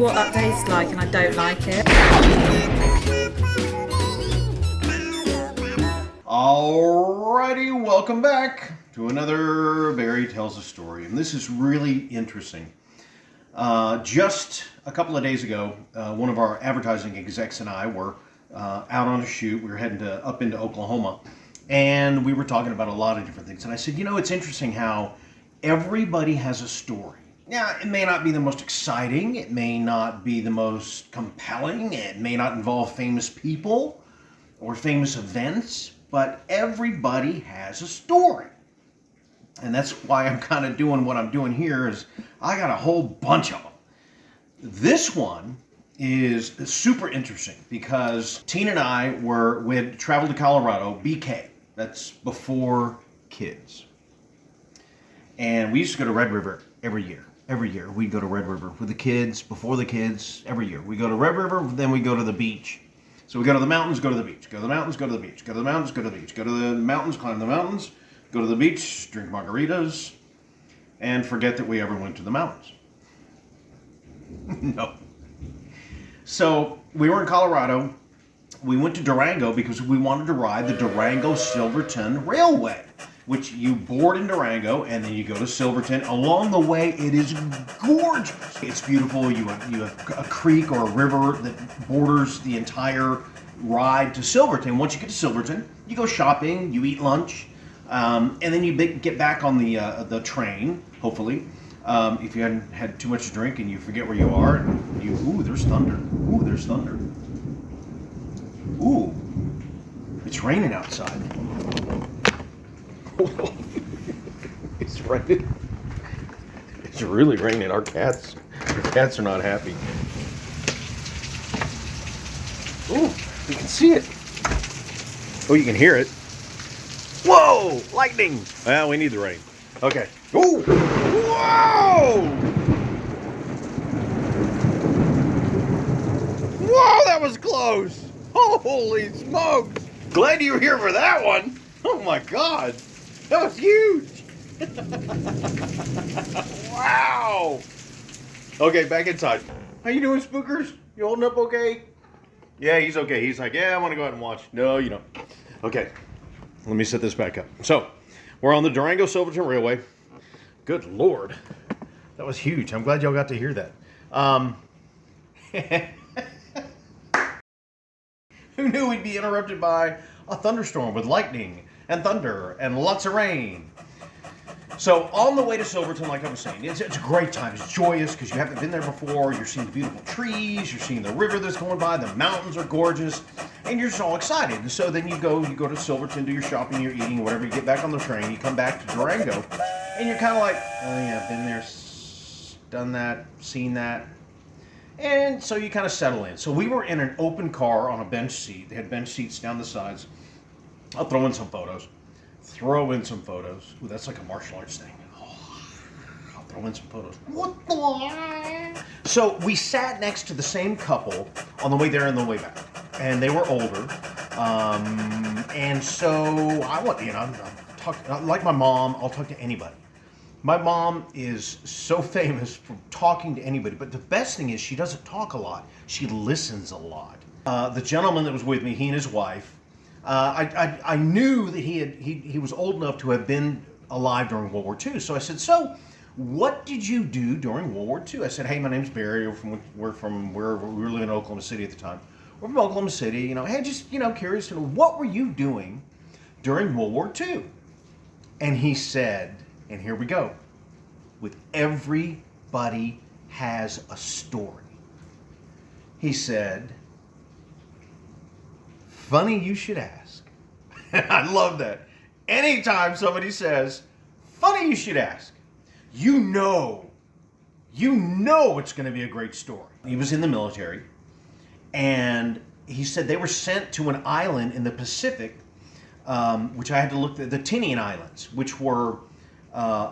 what that tastes like and I don't like it. Alrighty, welcome back to another Barry Tells a Story. And this is really interesting. Just a couple of days ago, one of our advertising execs and I were out on a shoot. We were heading up into Oklahoma. And we were talking about a lot of different things. And I said, you know, it's interesting how everybody has a story. Now, it may not be the most exciting. It may not be the most compelling. It may not involve famous people or famous events. But everybody has a story. And that's why I'm kind of doing what I'm doing here is I got a whole bunch of them. This one is super interesting because Tina and I we had traveled to Colorado, BK. That's before kids. And we used to go to Red River every year. Every year we'd go to Red River with the kids, before the kids, every year. We go to Red River, then we go to the beach. So we go to the mountains, go to the beach. Go to the mountains, go to the beach. Go to the mountains, go to the beach. Go to the mountains, climb the mountains. Go to the beach, drink margaritas, and forget that we ever went to the mountains. No. So we were in Colorado. We went to Durango because we wanted to ride the Durango-Silverton Railway, which you board in Durango and then you go to Silverton. Along the way, it is gorgeous. It's beautiful. You have a creek or a river that borders the entire ride to Silverton. Once you get to Silverton, you go shopping, you eat lunch, and then you get back on the train, hopefully. If you hadn't had too much to drink and you forget where you are, and ooh, there's thunder. Ooh, there's thunder. Ooh, it's raining outside. It's raining. It's really raining. Our cats are not happy. Ooh, you can see it. Oh, you can hear it. Whoa, lightning. Well, we need the rain. Okay. Ooh, whoa! Whoa, that was close. Holy smokes. Glad you were here for that one. Oh my God. That was huge! Wow! Okay, back inside. How you doing, Spookers? You holding up okay? Yeah, he's okay. He's like, yeah, I want to go out and watch. No, you don't. Okay, let me set this back up. So, we're on the Durango-Silverton Railway. Good Lord. That was huge. I'm glad y'all got to hear that. Who knew we'd be interrupted by a thunderstorm with lightning and thunder and lots of rain? So on the way to Silverton, like I was saying, it's a great time. It's joyous because you haven't been there before. You're seeing the beautiful trees. You're seeing the river that's going by. The mountains are gorgeous. And you're just all excited. And so then you go to Silverton, do your shopping, you're eating, whatever. You get back on the train. You come back to Durango. And you're kind of like, oh yeah, been there, done that, seen that. And so you kind of settle in. So we were in an open car on a bench seat. They had bench seats down the sides. I'll throw in some photos. Ooh, that's like a martial arts thing. Oh, I'll throw in some photos. What the? So we sat next to the same couple on the way there and the way back. And they were older. And so I want, I'm talking, like my mom, I'll talk to anybody. My mom is so famous for talking to anybody, but the best thing is she doesn't talk a lot. She listens a lot. The gentleman that was with me, he and his wife, I knew that he was old enough to have been alive during World War II. So I said, so what did you do during World War II? I said, hey, my name's Barry. We're from where we were living in Oklahoma City at the time. We're from Oklahoma City. Hey, just curious to know, what were you doing during World War II? And he said, and here we go, with everybody has a story. He said, funny you should ask. I love that. Anytime somebody says, funny you should ask, you know it's going to be a great story. He was in the military, and he said they were sent to an island in the Pacific, which I had to look at, the Tinian Islands, which were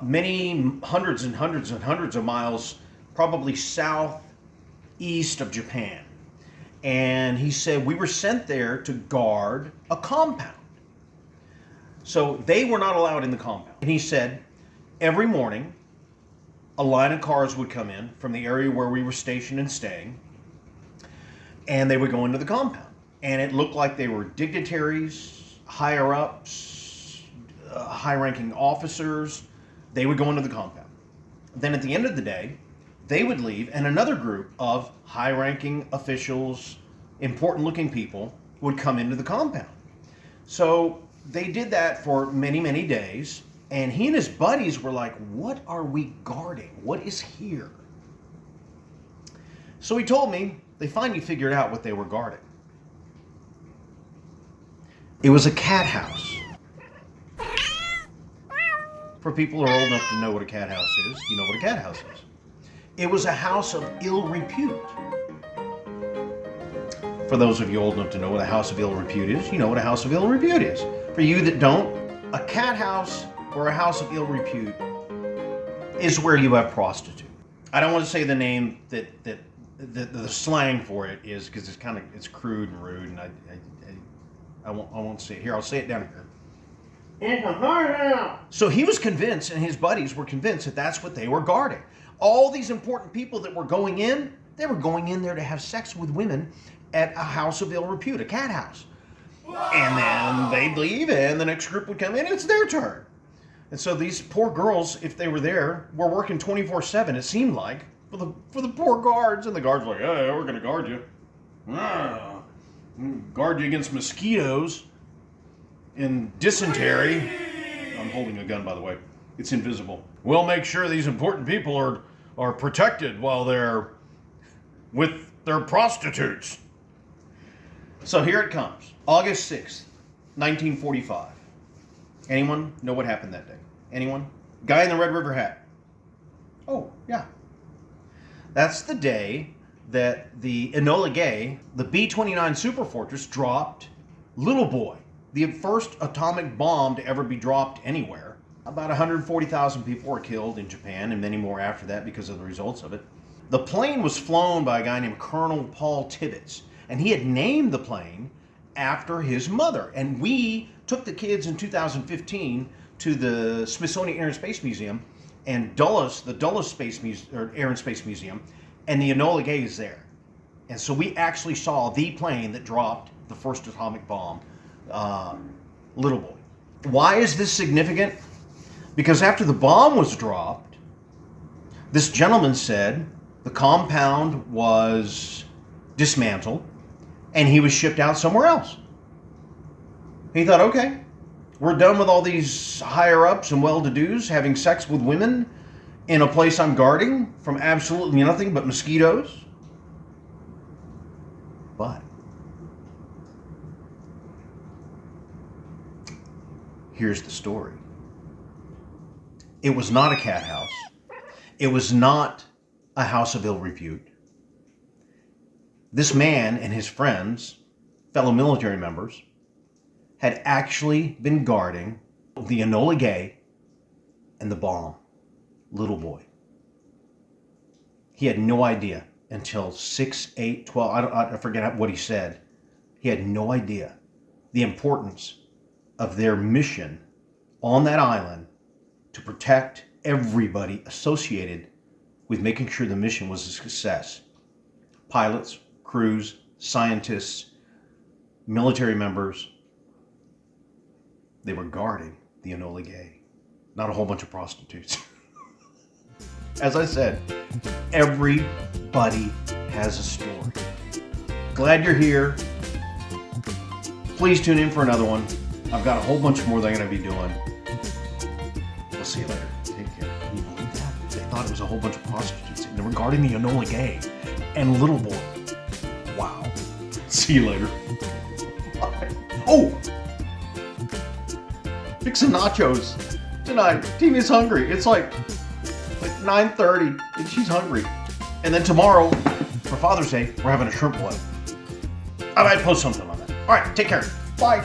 many hundreds and hundreds and hundreds of miles, probably southeast of Japan. And he said we were sent there to guard a compound. So they were not allowed in the compound. And he said every morning a line of cars would come in from the area where we were stationed and staying, and they would go into the compound. And it looked like they were dignitaries, higher-ups, high-ranking officers. They would go into the compound. Then at the end of the day, they would leave, and another group of high-ranking officials, important-looking people, would come into the compound. So they did that for many, many days, and he and his buddies were like, what are we guarding? What is here? So he told me they finally figured out what they were guarding. It was a cat house. For people who are old enough to know what a cat house is, you know what a cat house is. It was a house of ill repute. For those of you old enough to know what a house of ill repute is, you know what a house of ill repute is. For you that don't, a cat house or a house of ill repute is where you have prostitute. I don't want to say the name that the slang for it is, because it's crude and rude, and I won't say it here. I'll say it down here. It's a hard house. So he was convinced, and his buddies were convinced that that's what they were guarding. All these important people that were going in, they were going in there to have sex with women at a house of ill repute, a cat house. And then they'd leave, and the next group would come in, and it's their turn. And so these poor girls, if they were there, were working 24/7, it seemed like, for the poor guards. And the guards were like, hey, we're going to guard you. Guard you against mosquitoes and dysentery. I'm holding a gun, by the way. It's invisible. We'll make sure these important people are protected while they're with their prostitutes. So here it comes. August 6th, 1945. Anyone know what happened that day? Anyone? Guy in the Red River hat. Oh, yeah. That's the day that the Enola Gay, the B-29 Superfortress, dropped Little Boy, the first atomic bomb to ever be dropped anywhere. About 140,000 people were killed in Japan, and many more after that because of the results of it. The plane was flown by a guy named Colonel Paul Tibbets, and he had named the plane after his mother. And we took the kids in 2015 to the Smithsonian Air and Space Museum, and the Dulles Air and Space Museum, and the Enola Gay is there. And so we actually saw the plane that dropped the first atomic bomb, Little Boy. Why is this significant? Because after the bomb was dropped, this gentleman said the compound was dismantled and he was shipped out somewhere else. He thought, okay, we're done with all these higher-ups and well-to-dos having sex with women in a place I'm guarding from absolutely nothing but mosquitoes. But here's the story. It was not a cat house. It was not a house of ill repute. This man and his friends, fellow military members, had actually been guarding the Enola Gay and the bomb, Little Boy. He had no idea until 6, 8, 12, I forget what he said. He had no idea the importance of their mission on that island to protect everybody associated with making sure the mission was a success. Pilots, crews, scientists, military members. They were guarding the Enola Gay, not a whole bunch of prostitutes. As I said, everybody has a story. Glad you're here. Please tune in for another one. I've got a whole bunch more that I'm going to be doing. We'll see you later. Take care. Can you believe that? They thought it was a whole bunch of prostitutes. And they were guarding the Enola Gay and Little Boy. Wow. See you later. Bye. Oh! Fix some nachos tonight. Tina's hungry. It's like 9:30 and she's hungry. And then tomorrow, for Father's Day, we're having a shrimp boil. I might post something on that. All right, take care. Bye.